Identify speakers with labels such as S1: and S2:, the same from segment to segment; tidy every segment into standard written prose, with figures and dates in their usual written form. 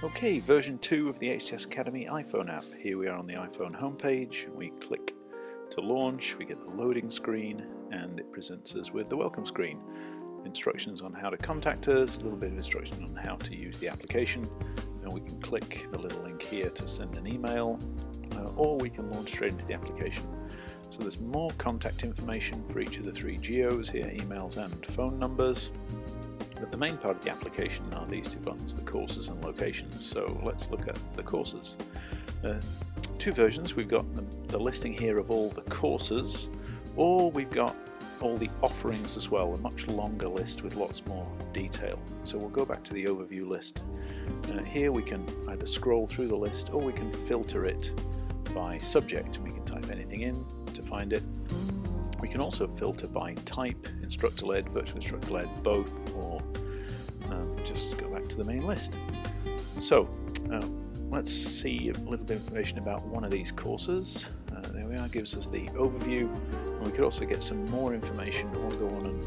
S1: Okay, version 2 of the HDS Academy iPhone app. Here we are on the iPhone homepage. We click to launch, we get the loading screen, and it presents us with the welcome screen. Instructions on how to contact us, a little bit of instruction on how to use the application, and we can click the little link here to send an email, or we can launch straight into the application. So there's more contact information for each of the 3 geos here, emails and phone numbers. But the main part of the application are these 2 buttons, the courses and locations. So let's look at the courses. 2 versions. We've got the listing here of all the courses, or we've got all the offerings as well, a much longer list with lots more detail. So we'll go back to the overview list. Here we can either scroll through the list, or we can filter it by subject. We can type anything in to find it. We can also filter by type, instructor-led, virtual instructor-led, both, or just go back to the main list. So let's see a little bit of information about one of these courses. There we are, gives us the overview, and we could also get some more information or go on and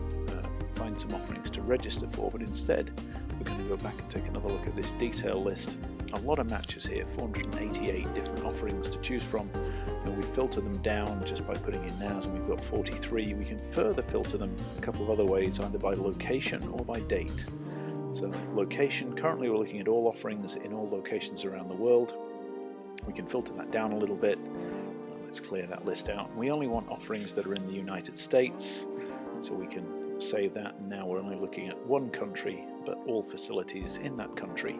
S1: find some offerings to register for, but instead we're going to go back and take another look at this detail list. A lot of matches here, 488 different offerings to choose from, and we filter them down just by putting in nows, and we've got 43. We can further filter them a couple of other ways, either by location or by date. So location, currently we're looking at all offerings in all locations around the world. We can filter that down a little bit. Let's clear that list out. We only want offerings that are in the United States, so we can save that, and now we're only looking at one country, but all facilities in that country.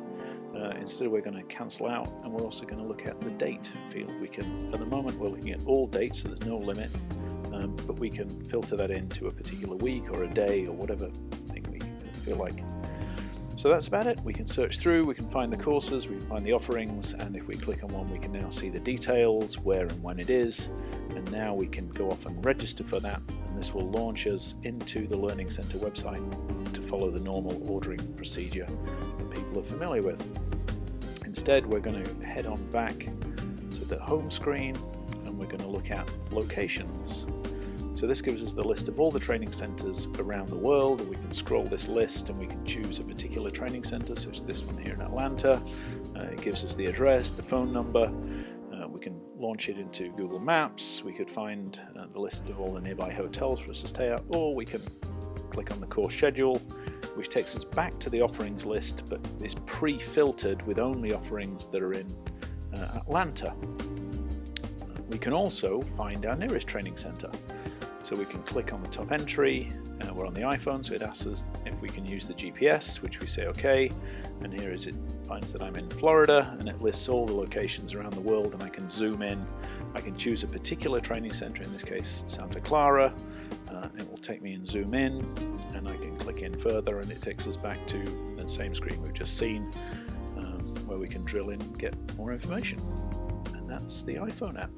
S1: Instead, we're going to cancel out, and we're also going to look at the date field. We can, at the moment, we're looking at all dates, so there's no limit, but we can filter that into a particular week or a day or whatever thing we feel like. So that's about it. We can search through, we can find the courses, we can find the offerings, and if we click on one, we can now see the details, where and when it is, and now we can go off and register for that, and this will launch us into the Learning Center website to follow the normal ordering procedure that people are familiar with. Instead, we're going to head on back to the home screen, and we're going to look at locations. So this gives us the list of all the training centers around the world, and we can scroll this list and we can choose a particular training center, such as this one here in Atlanta. It gives us the address, the phone number. We can launch it into Google Maps. We could find the list of all the nearby hotels for us to stay at, or we can click on the course schedule, which takes us back to the offerings list, but is pre-filtered with only offerings that are in Atlanta. We can also find our nearest training center. So we can click on the top entry. We're on the iPhone, so it asks us if we can use the GPS, which we say okay. And here it finds that I'm in Florida, and it lists all the locations around the world, and I can zoom in. I can choose a particular training center, in this case Santa Clara. It will take me and zoom in, and I can click in further, and it takes us back to the same screen we've just seen, where we can drill in and get more information. And that's the iPhone app.